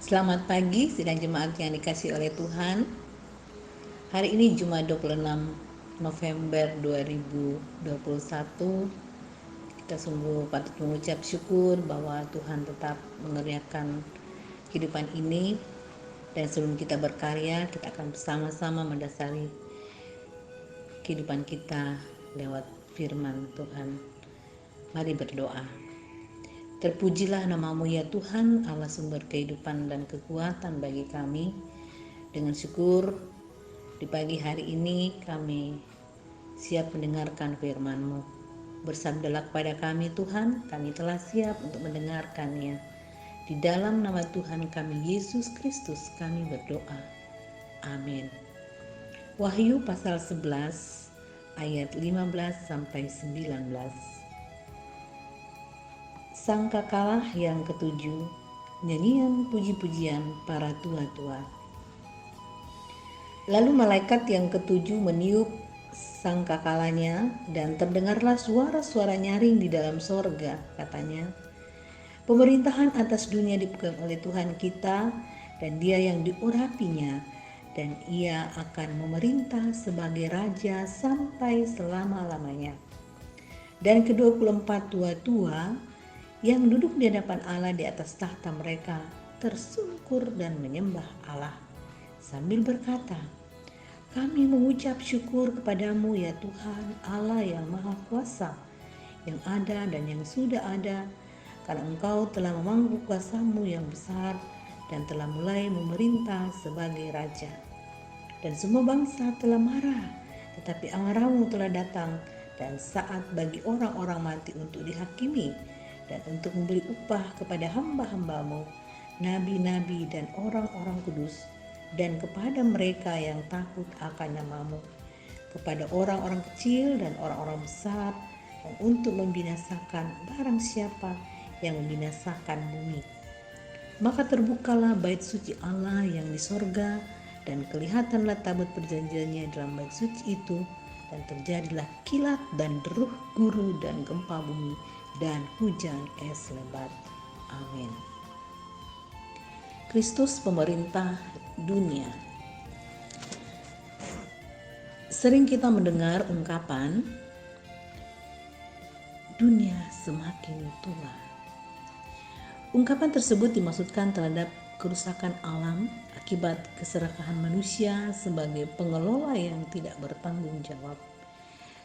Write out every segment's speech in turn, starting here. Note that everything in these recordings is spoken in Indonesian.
Selamat pagi sidang jemaat yang dikasihi oleh Tuhan. Hari ini Jumat 26 November 2021. Kita sungguh patut mengucap syukur bahwa Tuhan tetap mengerjakan kehidupan ini. Dan sebelum kita berkarya, kita akan bersama-sama mendasari kehidupan kita lewat firman Tuhan. Mari berdoa. Terpujilah namamu ya Tuhan, Allah sumber kehidupan dan kekuatan bagi kami. Dengan syukur di pagi hari ini kami siap mendengarkan firman-Mu. Bersabdalah kepada kami Tuhan, kami telah siap untuk mendengarkannya. Di dalam nama Tuhan kami Yesus Kristus kami berdoa. Amin. Wahyu pasal 11 ayat 15 sampai 19. Sangkakalah yang ketujuh, nyanyian puji-pujian para tua-tua. Lalu malaikat yang ketujuh meniup sangkakalanya dan terdengarlah suara-suara nyaring di dalam sorga, katanya, pemerintahan atas dunia dipegang oleh Tuhan kita dan Dia yang diurapinya, dan Ia akan memerintah sebagai Raja sampai selama-lamanya. Dan ke-24 tua-tua yang duduk di hadapan Allah di atas tahta mereka tersungkur dan menyembah Allah sambil berkata, kami mengucap syukur kepadamu ya Tuhan Allah yang Maha Kuasa, yang ada dan yang sudah ada, karena Engkau telah memangku kuasa-Mu yang besar dan telah mulai memerintah sebagai Raja. Dan semua bangsa telah marah, tetapi amarah-Mu telah datang dan saat bagi orang-orang mati untuk dihakimi dan untuk memberi upah kepada hamba-hamba-Mu, nabi-nabi dan orang-orang kudus, dan kepada mereka yang takut akan nama-Mu, kepada orang-orang kecil dan orang-orang besar, dan untuk membinasakan barang siapa yang membinasakan bumi. Maka terbukalah bait suci Allah yang di sorga, dan kelihatanlah tabut perjanjiannya dalam bait suci itu, dan terjadilah kilat dan deruh guru dan gempa bumi dan hujan es lebat. Amin. Kristus pemerintah dunia. Sering kita mendengar ungkapan dunia semakin tua. Ungkapan tersebut dimaksudkan terhadap kerusakan alam akibat keserakahan manusia sebagai pengelola yang tidak bertanggung jawab.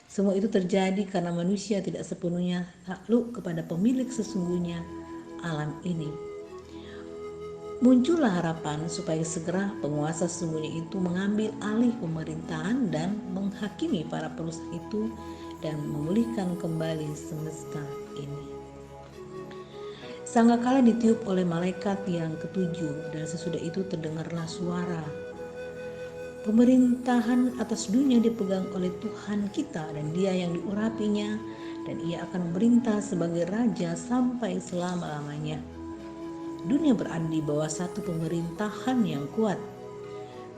Semua itu terjadi karena manusia tidak sepenuhnya takluk kepada pemilik sesungguhnya alam ini. Muncullah harapan supaya segera penguasa sesungguhnya itu mengambil alih pemerintahan dan menghakimi para perusak itu dan memulihkan kembali semesta ini. Sangkakala ditiup oleh malaikat yang ketujuh, dan sesudah itu terdengarlah suara, pemerintahan atas dunia dipegang oleh Tuhan kita dan Dia yang diurapinya, dan Ia akan memerintah sebagai Raja sampai selama-lamanya. Dunia berada di bawah satu pemerintahan yang kuat.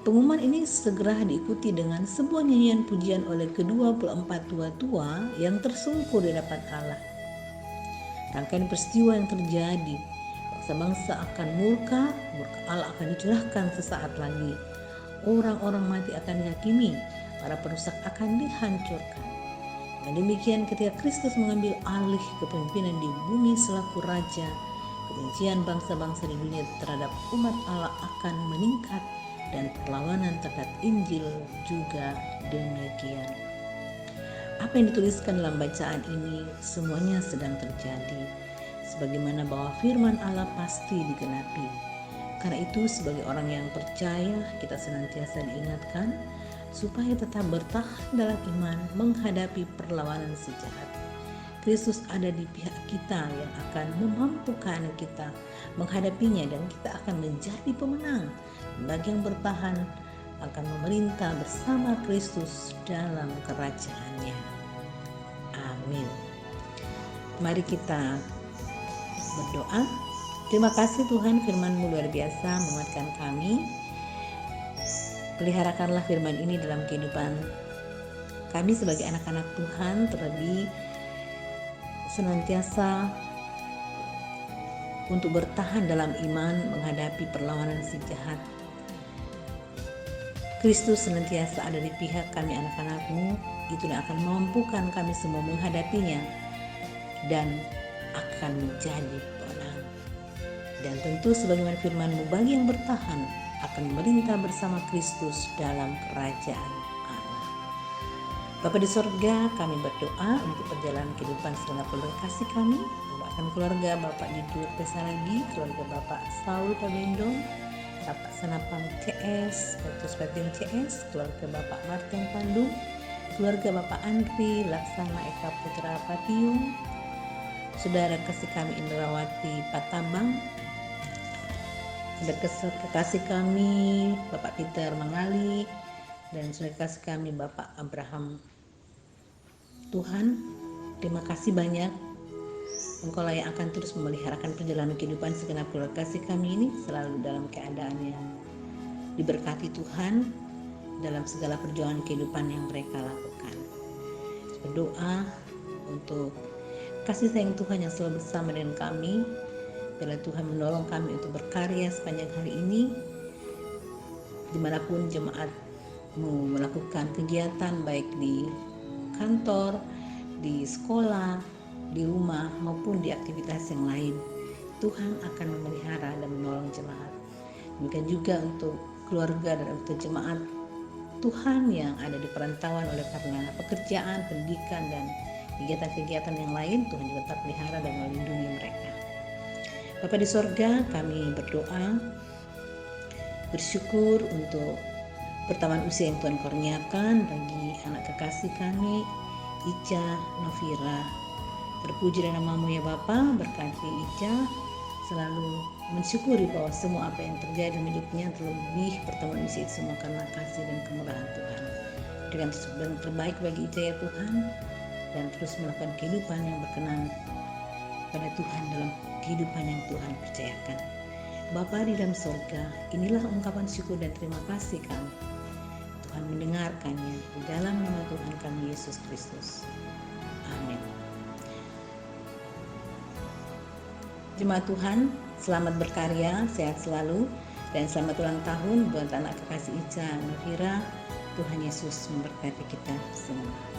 Pengumuman ini segera diikuti dengan sebuah nyanyian pujian oleh ke-24 tua-tua yang tersungkur di hadapan Allah. Rangkaian peristiwa yang terjadi, bangsa-bangsa akan murka Allah akan dicurahkan sesaat lagi. Orang-orang mati akan dihakimi, para perusak akan dihancurkan. Dan demikian ketika Kristus mengambil alih kepemimpinan di bumi selaku Raja, kebencian bangsa-bangsa di dunia terhadap umat Allah akan meningkat dan perlawanan terhadap Injil juga demikian. Apa yang dituliskan dalam bacaan ini semuanya sedang terjadi, sebagaimana bahwa firman Allah pasti digenapi. Karena itu sebagai orang yang percaya kita senantiasa diingatkan supaya tetap bertahan dalam iman menghadapi perlawanan si jahat. Kristus ada di pihak kita yang akan memampukan kita menghadapinya, dan kita akan menjadi pemenang. Bagi yang bertahan akan memerintah bersama Kristus dalam kerajaannya. Amin. Mari kita berdoa. Terima kasih Tuhan, firman-Mu luar biasa menguatkan kami. Peliharakanlah firman ini dalam kehidupan kami sebagai anak-anak Tuhan, terlebih senantiasa untuk bertahan dalam iman menghadapi perlawanan si jahat. Kristus senantiasa ada di pihak kami anak-anak-Mu, itulah akan memampukan kami semua menghadapinya dan akan menjadi pemenang. Dan tentu sebagaimana firman-Mu, bagi yang bertahan akan memerintah bersama Kristus dalam kerajaan Allah. Bapa di sorga, kami berdoa untuk perjalanan kehidupan segenap keluarga kasih kami, doakan keluarga Bapak Didur Pesaragi, keluarga Bapak Saul Pabendong, Bapak Sanapam CS, Petrus Patin CS, keluarga Bapak Martin Pandung, keluarga Bapak Andri Laksana Eka Putra Patiung, saudara kasih kami Indrawati Patabang, saudara kekasih kami Bapak Peter Mangali, dan saudara kasih kami Bapak Abraham. Tuhan, terima kasih banyak. Engkaulah yang akan terus memeliharakan perjalanan kehidupan segenap keluarga kasih kami ini selalu dalam keadaan yang diberkati Tuhan dalam segala perjuangan kehidupan yang mereka lakukan. Berdoa untuk kasih sayang Tuhan yang selalu bersama dengan kami. Bila Tuhan menolong kami untuk berkarya sepanjang hari ini, dimanapun jemaat-Mu melakukan kegiatan baik di kantor, di sekolah, di rumah maupun di aktivitas yang lain, Tuhan akan memelihara dan menolong jemaat. Demikian juga untuk keluarga dan untuk jemaat Tuhan yang ada di perantauan oleh karena pekerjaan, pendidikan, dan kegiatan-kegiatan yang lain, Tuhan juga tetap pelihara dan melindungi mereka. Bapa di sorga, kami berdoa, bersyukur untuk pertambahan usia yang Tuhan kurniakan bagi anak kekasih kami, Ica Novira. Terpuji dan nama-Mu ya Bapa, berkati Ica, selalu mensyukuri bahwa semua apa yang terjadi dalam hidupnya terlebih pertemuan usia itu semua karena kasih dan kemurahan Tuhan. Dengan yang terbaik bagi Ica ya Tuhan, dan terus melakukan kehidupan yang berkenan pada Tuhan dalam kehidupan yang Tuhan percayakan. Bapa di dalam surga, inilah ungkapan syukur dan terima kasih kami. Tuhan mendengarkannya di dalam nama Tuhan kami Yesus Kristus. Amin. Jemaat Tuhan, selamat berkarya, sehat selalu, dan selamat ulang tahun buat anak kekasih Ica Novira. Tuhan Yesus memberkati kita semua.